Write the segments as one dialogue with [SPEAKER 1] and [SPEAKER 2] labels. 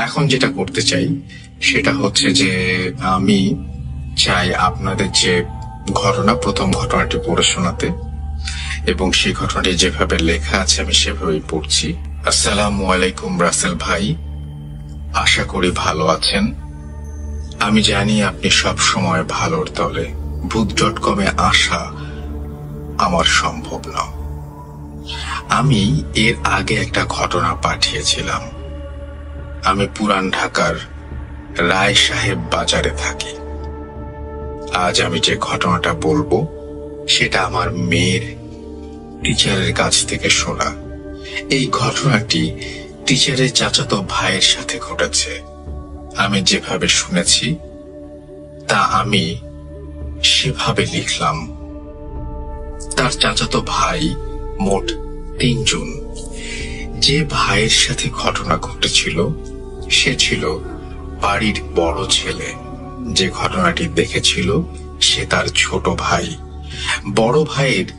[SPEAKER 1] এখন যেটা করতে চাই সেটা হচ্ছে যে আমি চাই আপনাদের যে ঘটনা, প্রথম ঘটনাটি পড়ে শোনাতে, এবং সেই ঘটনাটি যেভাবে লেখা আছে আমি সেভাবেই পড়ছি। আসসালামু আলাইকুম রাসেল ভাই, আশা করি ভালো আছেন। আমি জানি আপনি সব সময় ভালোর দলে। ভূত.com-এ আসা আমার সম্ভব না। আমি এর আগে একটা ঘটনা পাঠিয়েছিলাম। আমি পুরান ঢাকার রায় সাহেব বাজারে থাকি। আজ আমি যে ঘটনাটা বলবো সেটা আমার মেয়ের টিচারের কাছ থেকে শোনা। এই ঘটনাটি টিচারের চাচাতো ভাইয়ের সাথে ঘটেছে। আমি যেভাবে শুনেছি তা আমি সেভাবে লিখলাম। তার চাচাতো ভাই মোট 3 জন। যে ভাইয়ের সাথে ঘটনা ঘটেছিল সে ছিল বাড়ির বড় ছেলে। যে ঘটনাটি দেখেছিল সে তার ছোট ভাই। বড় ভাইয়ের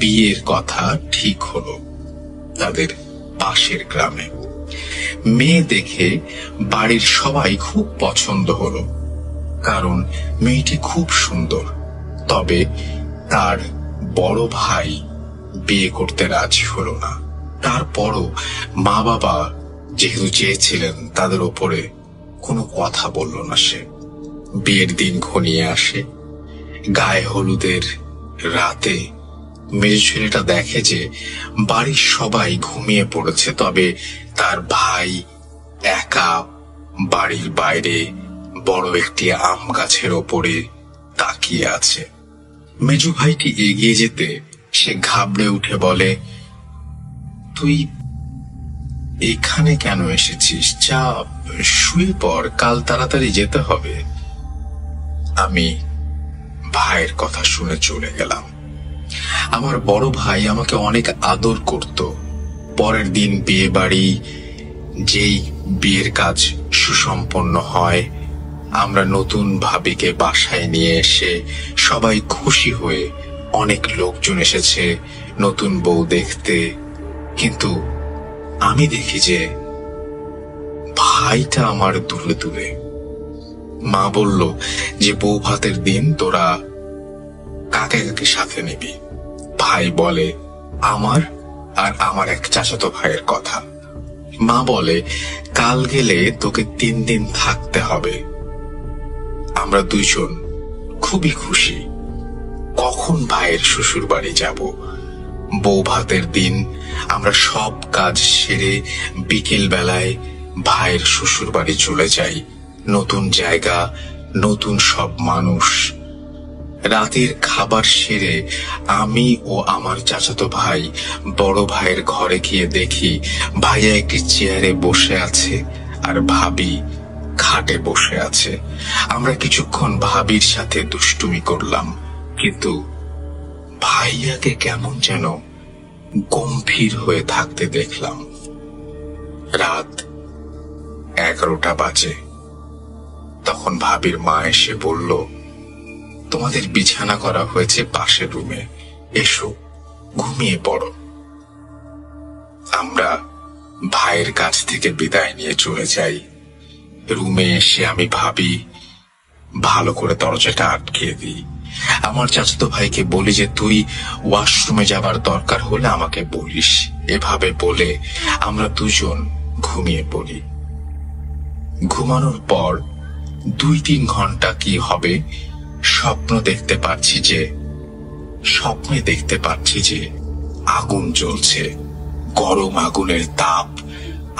[SPEAKER 1] বিয়ের কথা ঠিক হলো তাদের পাশের গ্রামে। মেয়ে দেখে বাড়ির সবাই খুব পছন্দ হলো, কারণ মেয়েটি খুব সুন্দর। তবে তার বড় ভাই বিয়ে করতে রাজি হলো না। তারপরও মা বাবা যেহেতু চেয়েছিলেন, তাদের ওপরে কোনো কথা বলল না সে। বিয়ের দিন ঘনিয়ে আসে। গায়ে হলুদের রাতে মেয়ে ছেলেটা দেখে যে বাড়ির সবাই ঘুমিয়ে পড়েছে, তবে তার ভাই একা বাড়ির বাইরে বড় একটি আম গাছের ওপরে তাকিয়ে আছে। মেজু ভাইটি এগিয়ে যেতে সে ঘাবড়ে উঠে বলে, তুই এখানে কেন এসেছিস? যা, শুয়ে পড়, কাল তাড়াতাড়ি যেতে হবে। আমি ভাইয়ের কথা শুনে চলে গেলাম। আমার বড় ভাই আমাকে অনেক আদর করত। পরের দিন বিয়ে বাড়ি, যেই বিয়ের কাজ সুসম্পন্ন হয়, আমরা নতুন ভাবিকে বাসায় নিয়ে এসে সবাই খুশি হয়ে, অনেক লোকজন এসেছে নতুন বউ দেখতে। কিন্তু আমি দেখি যে ভাইটা আমার দূরে দূরে। মা বলল যে বউ ভাতের দিন তোরা কাকে কাকে সাথে নিবি। ভাই বলে আমার আর আমার এক চাচাতো ভাইয়ের কথা। মা বলে কাল গেলে তোকে 3 দিন থাকতে হবে। আমরা 2 জন খুবই খুশি। কখন ভাইয়ের শ্বশুর বাড়ি যাব? বউ ভাতের দিন আমরা সব কাজ সেরে বিকেল বেলায় ভাইয়ের শ্বশুর বাড়ি চলে যাই। নতুন জায়গা, নতুন সব মানুষ। রাতের খাবার সেরে আমি ও আমার চাচাতো ভাই বড় ভাইয়ের ঘরে গিয়ে দেখি ভাইয়া একটি চেয়ারে বসে আছে আর ভাবি খাটে বসে আছে। আমরা কিছুক্ষণ ভাবির সাথে দুষ্টুমি করলাম, কিন্তু ভাইয়াকে কেমন যেন গম্ভীর হয়ে থাকতে দেখলাম। রাত 11টা বাজে। তখন ভাবির মা এসে বলল, তোমাদের বিছানা করা হয়েছে পাশের রুমে, এসো ঘুমিয়ে পড়ো। আমরা ভাইয়ের কাছ থেকে বিদায় নিয়ে চলে যাই। রুমে এসে আমি ভাবি ভালো করে দরজাটা আটকিয়ে দিই। আমার চাচাতো ভাইকে বলি যে তুই ওয়াশরুমে যাবার দরকার হলে আমাকে বলিস। এভাবে বলে আমরা 2 জন ঘুমিয়ে পড়ি। ঘুমানোর পর 2-3 ঘন্টা কি হবে, স্বপ্নে দেখতে পাচ্ছি যে আগুন জ্বলছে। গরম আগুনের তাপ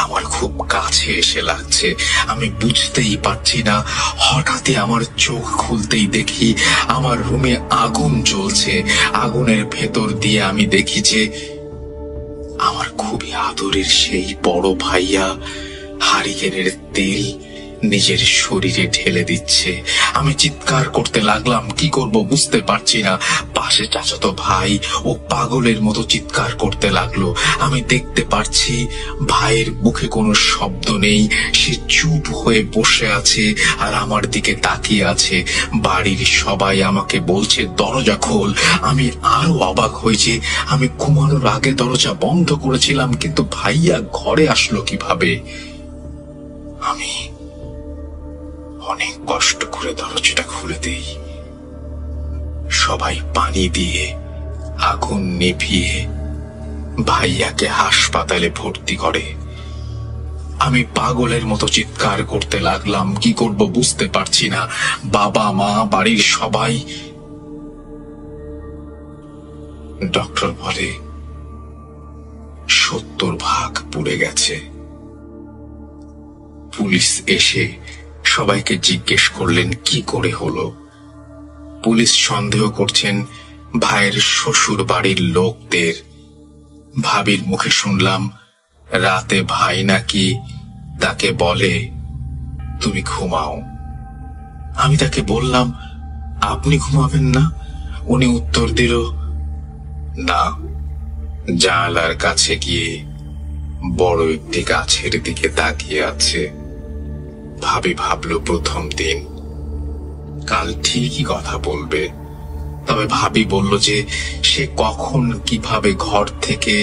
[SPEAKER 1] আমার খুব কাছে এসে লাগছে। আমি বুঝতেই পারছি না। হঠাৎই আমার চোখ খুলতেই দেখি আমার রুমে আগুন জ্বলছে। আগুনের ভেতর দিয়ে আমি দেখি যে আমার খুবই আদরের সেই বড় ভাইয়া হারিকেনের তেল নিজের শরীরে ঢেলে দিচ্ছে। আমি চিৎকার করতে লাগলাম, কি করব বুঝতে পারছি না। পাশে চাচাতো ভাই ও পাগলের মতো চিৎকার করতে লাগলো। আমি দেখতে পারছি ভাইয়ের মুখে কোনো শব্দ নেই, সে চুপ হয়ে বসে আছে আর আমার দিকে তাকিয়ে আছে। বাড়ির সবাই আমাকে বলছে দরজা খোল। আমি আরো অবাক হয়েছি। আমি ঘুমানোর আগে দরজা বন্ধ করেছিলাম, কিন্তু ভাইয়া ঘরে আসলো কিভাবে? আমি অনেক কষ্ট করে দরজাটা খুলে দেই। সবাই পানি দিয়ে আগুন নিভিয়ে ভাইয়াকে হাসপাতালে ভর্তি করে। আমি পাগলের মতো চিৎকার করতে লাগলাম, কি করব বুঝতে পারছি না। বাবা মা বাড়ির সবাই। ডক্টর বলে 70% পুড়ে গেছে। পুলিশ এসে সবাইকে জিজ্ঞেস করলেন কি করে হলো। পুলিশ সন্দেহ করছেন ভাইয়ের শ্বশুর বাড়ির লোকদের। ভাবির মুখে শুনলাম রাতে ভাই নাকি তাকে বলে তুমি ঘুমাও। আমি তাকে বললাম আপনি ঘুমাবেন না? উনি উত্তর দিল না। জানালার কাছে গিয়ে বড় একটি গাছের দিকে তাকিয়ে আছে। ভাবি ভাবল প্রথম দিন, কাল ঠিকই কথা বলবে। তবে ভাবি বলল যে সে কখন কিভাবে ঘর থেকে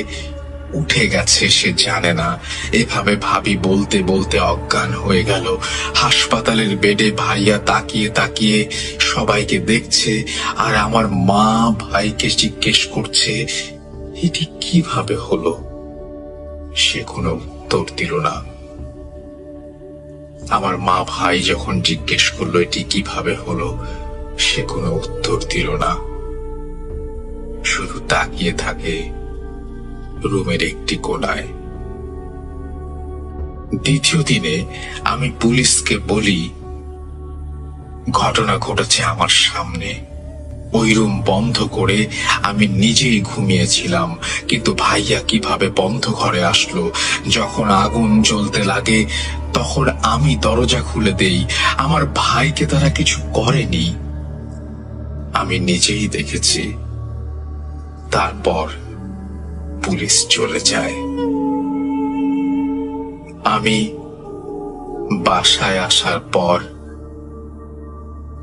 [SPEAKER 1] উঠে গেছে সে জানে না। এভাবে ভাবি বলতে বলতে অজ্ঞান হয়ে গেল। হাসপাতালের বেডে ভাইয়া তাকিয়ে তাকিয়ে সবাইকে দেখছে, আর আমার মা ভাইকে জিজ্ঞেস করছে এটি কিভাবে হলো। সে কোনো উত্তর দিল না। আমার মা ভাই যখন জিজ্ঞেস করলো এটি কিভাবে হলো, সে কোনো উত্তর দিল না, শুধু তাকিয়ে থাকে রুমের একটি কোণায়। দ্বিতীয় দিনে আমি পুলিশকে বলি ঘটনা ঘটেছে আমার সামনে। ওই রুম বন্ধ করে আমি নিজেই ঘুমিয়েছিলাম, কিন্তু ভাইয়া কিভাবে বন্ধ ঘরে আসলো? যখন আগুন জ্বলতে লাগে তখন আমি দরজা খুলে দেই। আমার ভাইকে তারা কিছু করেনি, আমি নিজেই দেখেছি। তারপর পুলিশ চলে যায়। আমি বাসায় আসার পর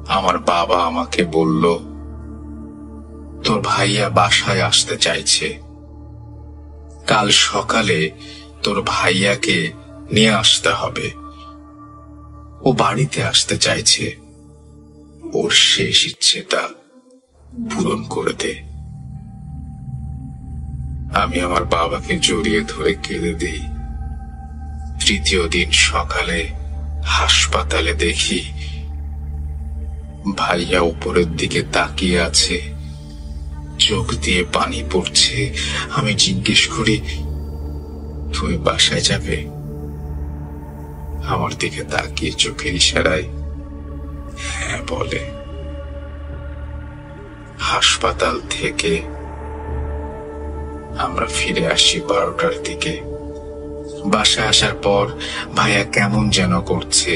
[SPEAKER 1] আমার বাবা আমাকে বলল তোর ভাইয়া বাসায় আসতে চাইছে, কাল সকালে তোর ভাইয়াকে নিয়ে আসতে হবে। ও বাড়িতে আসতে চাইছে, ওর শেষ ইচ্ছেটা পূরণ করে দে। আমি আমার বাবাকে জড়িয়ে ধরে কেঁদে দিই। তৃতীয় দিন সকালে হাসপাতালে দেখি ভাইয়া উপরের দিকে তাকিয়ে আছে, চোখ দিয়ে পানি পড়ছে। আমি জিজ্ঞেস করি তুমি বাসায় যাবে? আমার দিকে তাকিয়ে চোখের ইশারায় হ্যাঁ বলে। হাসপাতাল থেকে আমরা ফিরে আসি 12টার দিকে। বাসায় আসার পর ভাইয়া কেমন যেন করছে।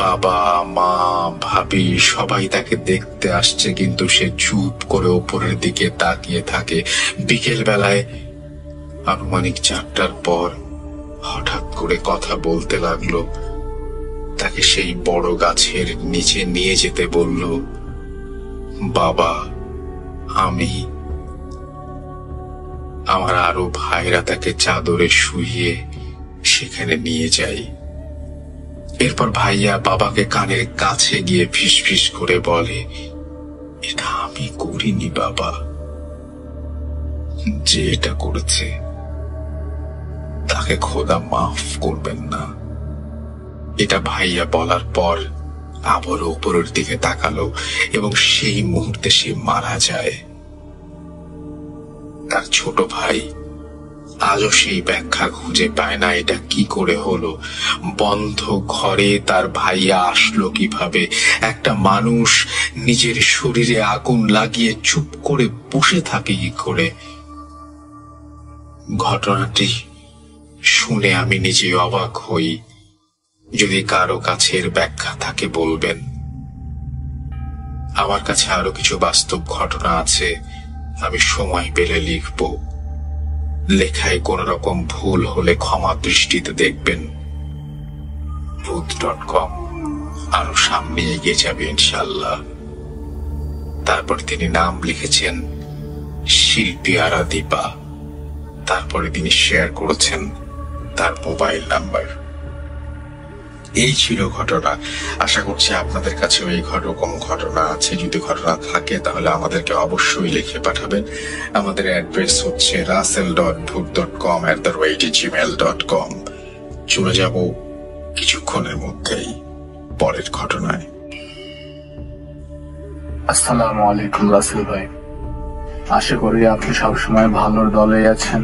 [SPEAKER 1] বাবা মা ভাবি সবাই তাকে দেখতে আসছে, কিন্তু সে চুপ করে উপরের দিকে তাকিয়ে থাকে। বিকেল বেলায় আনুমানিক 4টার পর হঠাৎ করে কথা বলতে লাগলো। তাকে সেই বড় গাছের নিচে নিয়ে যেতে বলল বাবা। আমি আমার আরো ভাইরা তাকে চাদরে শুইয়ে সেখানে নিয়ে যাই। এরপর ভাইয়া বাবাকে কানের কাছে গিয়ে ফিসফিস করে বলে এটা আমি করিনি বাবা, যে এটা করেছে তাকে খোদা মাফ করবেন না। এটা ভাইয়া বলার পর আবারও উপরের দিকে তাকালো এবং সেই মুহূর্তে সে মারা যায়। তার ছোট ভাই আজও সেই ব্যাখ্যা খুঁজে পায় না এটা কি করে হলো। বন্ধ ঘরে তার ভাইয়া আসলো কিভাবে? একটা মানুষ নিজের শরীরে আগুন লাগিয়ে চুপ করে বসে থাকে কি করে? ঘটনাটি শুনে আমি নিজে অবাক হই। যদি কারো কাছে এর ব্যাখ্যা থাকে বলবেন। আমার কাছে আরো কিছু বাস্তব ঘটনা আছে, আমি সময় পেলে লিখব। লেখায় কোন রকম ভুল হলে ক্ষমা দৃষ্টিতে দেখবেন। ভূত.com আরো সামনে এগিয়ে যাবে ইনশাল্লাহ। তারপর তিনি নাম লিখেছেন শিল্পী আরাদীপা। তারপরে তিনি শেয়ার করেছেন তার মোবাইল নাম্বার। এই ছিল ঘটনা। আশা করছি আপনাদের কাছেও এই রকম ঘটনা আছে। যদি ঘটনা থাকে তাহলে আমাদেরকে অবশ্যই লিখে পাঠাবেন। আমাদের অ্যাড্রেস হচ্ছে russell.bhoot.com@gmail.com। চলে যাব কিছুক্ষণের মধ্যেই পরের ঘটনায়।
[SPEAKER 2] আসসালামু আলাইকুম রাসেল ভাই, আশা করি আপনি সবসময় ভালোর দলে আছেন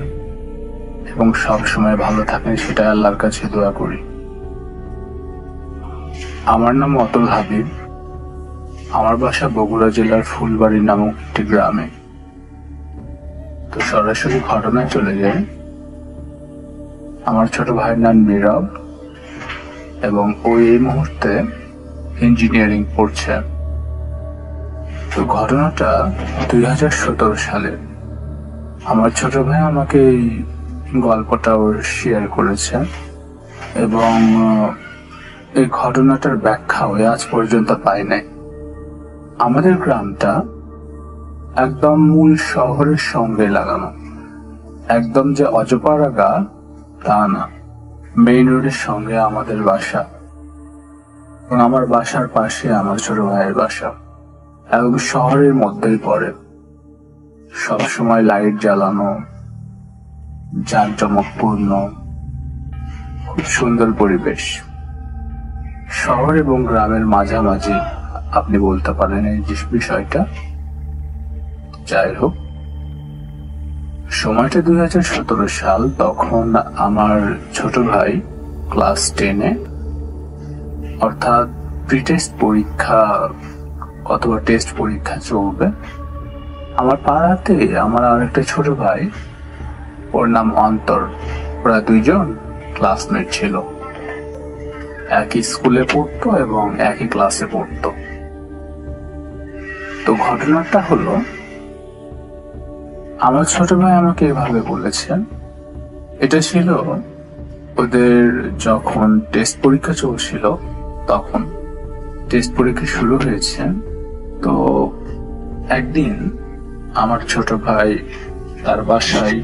[SPEAKER 2] এবং সবসময় ভালো থাকেন, সেটা আল্লাহর কাছে দোয়া করি। আমার নাম অতুল হাবিব। আমার বাসা বগুড়া জেলার ফুলবাড়ি নামক একটি গ্রামে। তো সরাসরি ঘটনায় চলে যাই। আমার ছোট ভাইয়ের নাম নীরব এবং ও এই মুহূর্তে ইঞ্জিনিয়ারিং পড়ছে। তো ঘটনাটা 2017 সালে। আমার ছোট ভাই আমাকে এই গল্পটা শেয়ার করেছে এবং এই ঘটনাটার ব্যাখ্যা হয়ে আজ পর্যন্ত পাই নাই। আমাদের গ্রামটা একদম মূল শহরের সঙ্গে লাগানো, একদম যে অজপাড়াগা তা না, মেইন রোডের সঙ্গে আমাদের বাসা এবং আমার বাসার পাশে আমার ছোট ভাইয়ের বাসা এবং শহরের মধ্যেই পড়ে। সবসময় লাইট জ্বালানো, জাঁকজমকপূর্ণ, খুব সুন্দর পরিবেশ। শহর এবং গ্রামের মাঝামাঝি আপনি বলতে পারেন এই যে বিষয়টা। যাই হোক, সময়টা 2017 সাল। তখন আমার ছোট ভাই ক্লাস 10-এ, অর্থাৎ প্রি-টেস্ট পরীক্ষা অথবা টেস্ট পরীক্ষা চলবে। আমার পাড়াতে আমার আরেকটা ছোট ভাই, ওর নাম অন্তর। ওরা দুইজন ক্লাসমেট ছিল, একই স্কুলে পড়তো এবং একই ক্লাসে পড়তো। তো ঘটনাটা হলো, আমার ছোট ভাই আমাকে এভাবে বলেছেন, এটা ছিল ওদের যখন টেস্ট পরীক্ষা চলছিল, তখন টেস্ট পরীক্ষা শুরু হয়েছে। তো একদিন আমার ছোট ভাই তার বাসায়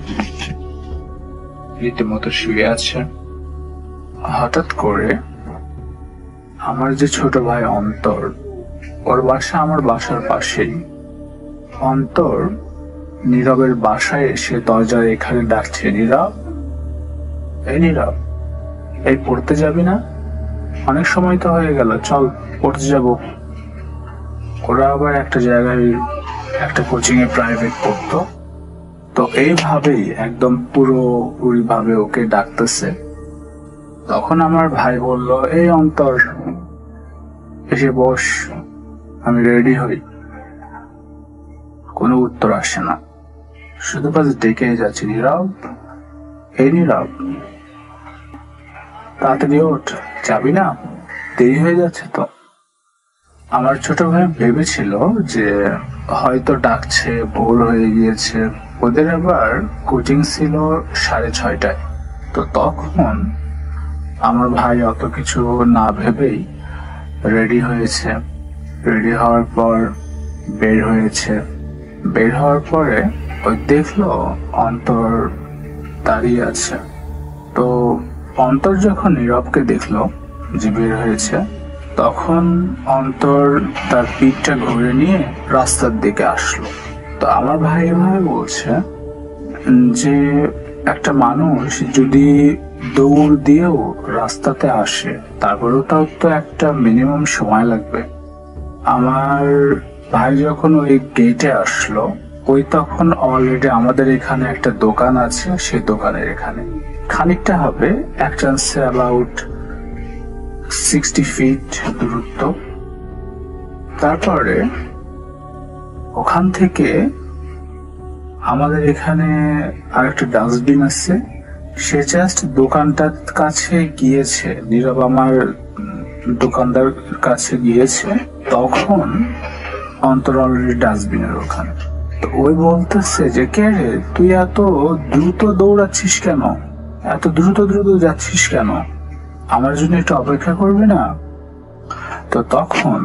[SPEAKER 2] রীতিমতো শুয়ে আছে। হঠাৎ করে আমার যে ছোট ভাই অন্তর, ওর বাসা আমার বাসার পাশেই। অন্তর নীরবের বাসায় এসে দরজায় এখানে ডাকছে, নীরব, এই নীরব, এই পড়তে যাবি না? অনেক সময় তো হয়ে গেল, চল পড়তে যাব। ওরা আবার একটা জায়গায় একটা কোচিং এ প্রাইভেট পড়তো। তো এইভাবেই একদম পুরোপুরি ভাবে ওকে ডাকতেছে। তখন আমার ভাই বলল, এই অন্তর, এসে বস, আমি রেডি হই। কোনো উত্তর আসে না, শুধু বাস ডেকে যাচ্ছে, নীরব, এই নীরব, তাড়াতাড়ি ওঠ, যাবি না? দেরি হয়ে যাচ্ছে তো। আমার ছোট ভাই ভেবেছিল যে হয়তো ডাকছে, ভোর হয়ে গিয়েছে। ওদের আবার কোচিং ছিল 6:30টায়। তো তখন আমার ভাই অত কিছু না ভেবেই রেডি হয়েছে। রেডি হওয়ার পর বের হয়েছে। বের হওয়ার পরে ওই দেখলো অন্তর দাঁড়িয়ে আছে। তো অন্তর যখন নীরবকে দেখলো যে বের হয়েছে, তখন অন্তর তার পিঠটা ঘুরে নিয়ে রাস্তার দিকে আসলো। তো আমার ভাই এভাবে বলছে যে একটা মানুষ যদি দৌড় দিয়েও রাস্তাতে আসে, তারপরেও তার তো একটা মিনিমাম সময় লাগবে। আমার ভাই যখন ওই গেটে আসলো, ওই তখন অলরেডি আমাদের এখানে একটা দোকান আছে, সেই দোকানের এখানে খানিকটা হবে একচান্সে অ্যাবাউট 60 ফিট দূরত্ব। তারপরে ওখান থেকে আমাদের এখানে আরেকটা ডাস্টবিন আছে, সে জাস্ট দোকানটার কাছে গিয়েছে, নীরব আমার দোকানদার কাছে গিয়েছে, তখন অন্তর অলরেডি ডাস্টবিনের ওখানে। তো ওই বলতেছে যে, কে রে, তুই এত দ্রুত দৌড়াচ্ছিস কেন, এত দ্রুত দ্রুত যাচ্ছিস কেন, আমার জন্য একটু অপেক্ষা করবি না? তো তখন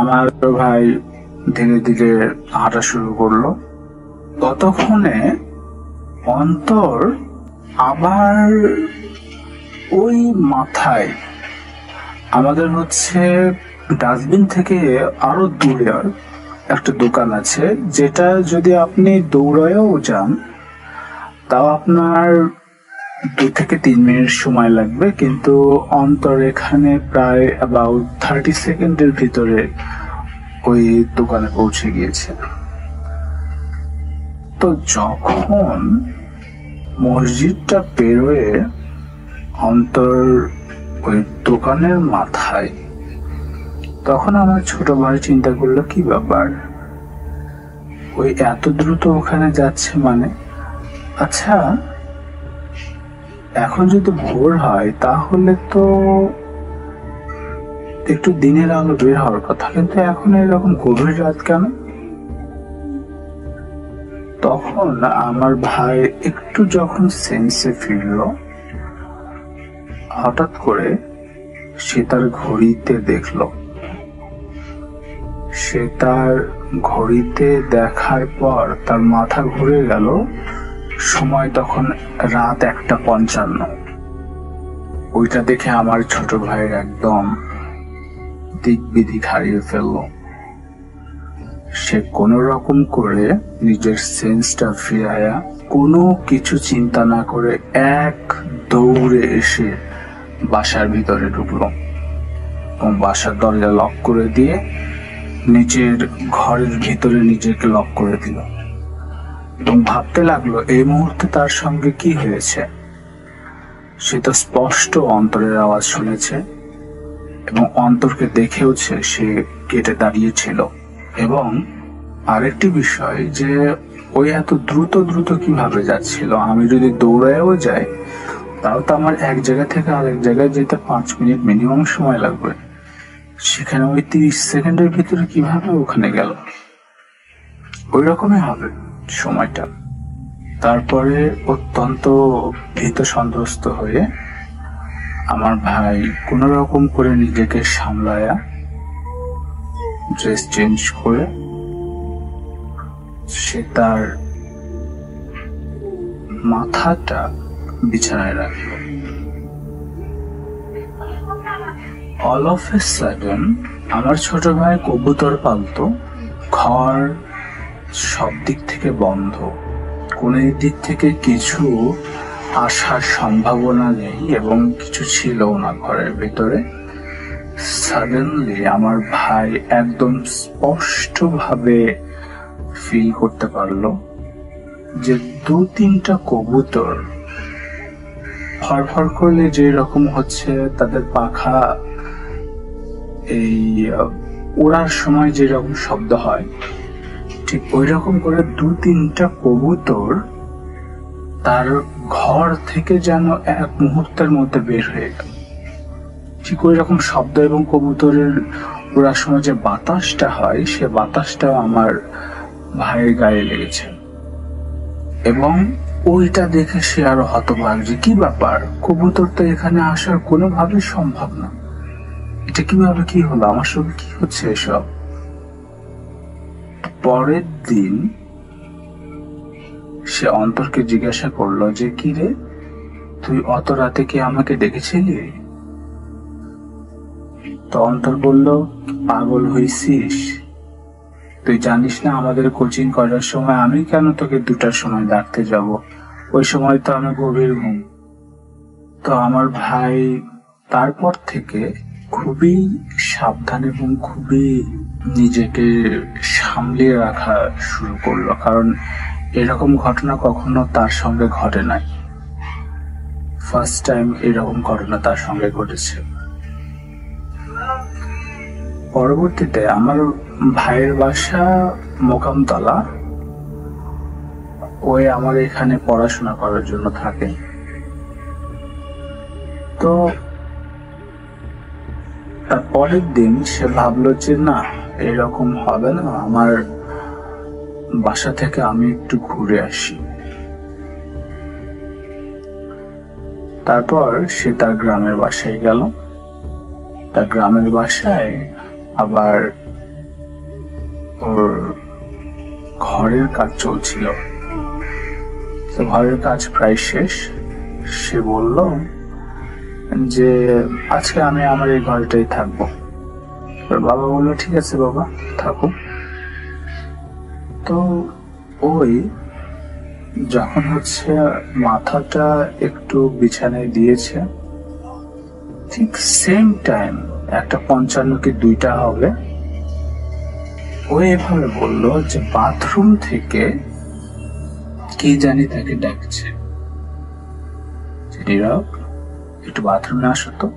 [SPEAKER 2] আমার ভাই ধীরে ধীরে হাঁটা শুরু করলো। ততক্ষণে অন্তর আবার ওই মাথায় আমাদের হচ্ছে ডাস্টবিন থেকে আরো দূরে একটা দোকান আছে, যেটা যদি আপনি দৌড়ায়ও যান তাও আপনার 2 থেকে 3 মিনিট সময় লাগবে, কিন্তু অন্তর এখানে প্রায় অ্যাবাউট 30 সেকেন্ডের ভিতরে ওই দোকানে পৌঁছে গিয়েছে। তো যখন মসজিদটা পেরোয় অন্তর ওই দোকানের মাথায়, তখন আমার ছোট ভাই চিন্তা করলো কি ব্যাপার, ওই এত দ্রুত ওখানে যাচ্ছে মানে, আচ্ছা এখন যদি ভোর হয় তাহলে তো একটু দিনের আলো বের হওয়ার কথা, কিন্তু এখন এরকম গভীর রাত কেন? তখন আমার ভাই একটু যখন সেন্সে ফিরল, হঠাৎ করে সে তার ঘড়িতে দেখল। সে তার ঘড়িতে দেখার পর তার মাথা ঘুরে গেল। সময় তখন রাত 1:55। ওইটা দেখে আমার ছোট ভাইয়ের একদম দিক বিদিক হারিয়ে ফেলল। সে কোনো রকম করে নিজের সেন্সটা ফিরায়া কোনো কিছু চিন্তা না করে এক দৌড়ে এসে বাসার ভিতরে ঢুকলো এবং বাসার দরজা লক করে দিয়ে নিজের ঘরের ভিতরে নিজেকে লক করে দিল এবং ভাবতে লাগলো এই মুহূর্তে তার সঙ্গে কি হয়েছে। সে তো স্পষ্ট অন্তরের আওয়াজ শুনেছে এবং অন্তরকে দেখেওছে সে কেটে দাঁড়িয়েছিল। এবং আরেকটি বিষয় যে ওই এত দ্রুত দ্রুত কিভাবে যাচ্ছিল, আমি যদি দৌড়ায়ও যাই তাও তো আমার এক জায়গা থেকে আরেক জায়গায় যেতে 5 মিনিট মিনিমাম সময় লাগবে, সেখানে ওই 30 সেকেন্ডের ভিতরে কিভাবে ওখানে গেল? ওই রকমই হবে সময়টা। তারপরে অত্যন্ত ভীত সন্ত্রস্ত হয়ে আমার ভাই কোন রকম করে নিজেকে সামলায়া ড্রেস চেঞ্জ করে সে তার মাথাটা বিছানায় রাখল। অল অফ এ সাডেন আমার ছোট ভাই কবুতর পালতো। ঘর সব দিক থেকে বন্ধ, কোনো দিক থেকে কিছু আসার সম্ভাবনা নেই এবং কিছু ছিল না ঘরের ভিতরে। সাডেনলি আমার ভাই একদম স্পষ্ট ভাবে ফিল করতে পারলো যে 2-3টা কবুতর ফরফর করলে যে রকম হচ্ছে তাদের পাখা এই ওড়ার সময় যে রকম শব্দ হয়, ঠিক ওই রকম করে 2-3টা কবুতর তার ঘর থেকে যেন এক মুহূর্তের মধ্যে বের হয়ে গেল। ঠিক ওই রকম শব্দ এবং কবুতরের ওড়ার সময় যে বাতাসটা হয় সে বাতাসটাও আমার ভাইয়ের গায়ে লেগেছে এবং ওইটা দেখে সে আরো হতবাক যে কি ব্যাপার, কবুতর তো এখানে আসার কোনোভাবেই সম্ভব না, এটা কিভাবে কি হলো, আমার সঙ্গে কি হচ্ছে এসব। পরের দিন সে অন্তরকে জিজ্ঞাসা করলো যে কি রে, তুই অত রাতে কি আমাকে ডেকেছিলি? তো অন্তর বলল, পাগল হইছিস? তুই জানিস না আমাদের কোচিং করার সময় আমি কেন তোকে 2টার সময় ডাকতে যাব? ওই সময় তো আমি গভীর ঘুম। তো আমার ভাই তারপর থেকে খুবই সাবধান এবং খুবই নিজেকে সামলিয়ে রাখা শুরু করলো, কারণ এরকম ঘটনা কখনো তার সঙ্গে ঘটে নাই। ফার্স্ট টাইম এরকম ঘটনা তার সঙ্গে ঘটেছে। পরবর্তীতে আমার ভাইয়ের বাসা মোকামতলা, ওই আমার এখানে পড়াশোনা করার জন্য থাকে। তো তার পরের দিন সে ভাবলো যে না, এরকম হবে না, আমার বাসা থেকে আমি একটু ঘুরে আসি। তারপর সে তার গ্রামের বাসায় গেল। তার গ্রামের বাসায় আবার ওর ঘরের কাজ চলছিল। তো ঘরের কাজ প্রায় শেষ। সে বলল যে আজকে আমি আমার এই ঘরটাই থাকবো। এবার বাবা বললো ঠিক আছে বাবা থাকো। তো ওই যখন হচ্ছে মাথাটা একটু বিছানায় দিয়েছে, ঠিক সেম টাইম 1:55 কি 2টা হবে, ও এভাবে বললো যে বাথরুম থেকে কে জানি তাকে ডাকছে, নীরব একটু বাথরুমে আসো তো,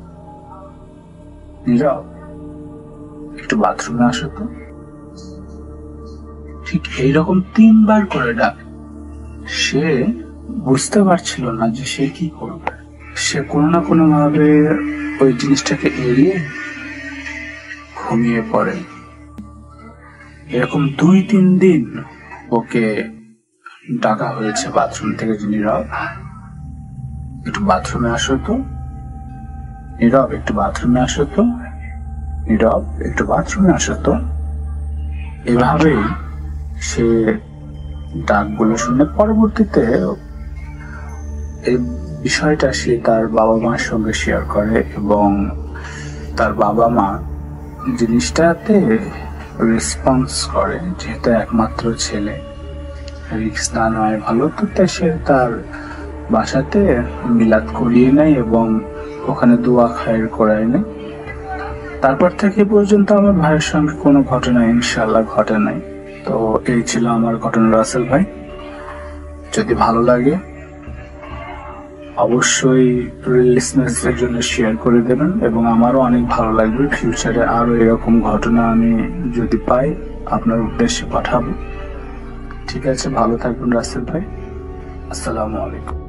[SPEAKER 2] নীরব একটু বাথরুমে আসো তো। ঠিক এইরকম 3বার করে ডাক। সে বুঝতে পারছিল না যে সে কি করবে। সে কোনো না কোনো ভাবে ওই জিনিসটাকে এড়িয়ে ঘুমিয়ে পড়ে। এরকম 2-3 দিন ওকে ডাকা হয়েছে বাথরুম থেকে, যে নীরব একটু বাথরুমে আসো তো, নীরব একটু বাথরুমে আসো তো, নীরব একটু বাথরুমে আসো তো। এভাবেই সে ডাকগুলো শুনে পরবর্তীতে এই বিষয়টা সে তার বাবা মার সঙ্গে শেয়ার করে, এবং তার বাবা মা জিনিসটাতে রেসপন্স করে, যেহেতু একমাত্র ছেলে, রিস্ক না নয় ভালো। তো তাই সে তার বাসাতে মিলাদ করিয়ে নেয় এবং ওখানে দোয়া খায়ের করায় নেয়। তারপর থেকে পর্যন্ত আমার ভাইয়ের সঙ্গে কোনো ঘটনা ইনশাল্লাহ ঘটে নাই। তো এই ছিল আমার ঘটনা রাসেল ভাই। যদি ভালো লাগে অবশ্যই লিসনার্সদের জন্য শেয়ার করে দেবেন, এবং আমারও অনেক ভালো লাগবে। ফিউচারে আরো এরকম ঘটনা আমি যদি পাই আপনার উদ্দেশ্যে পাঠাবো। ঠিক আছে, ভালো থাকবেন রাসেল ভাই। আসসালামু আলাইকুম।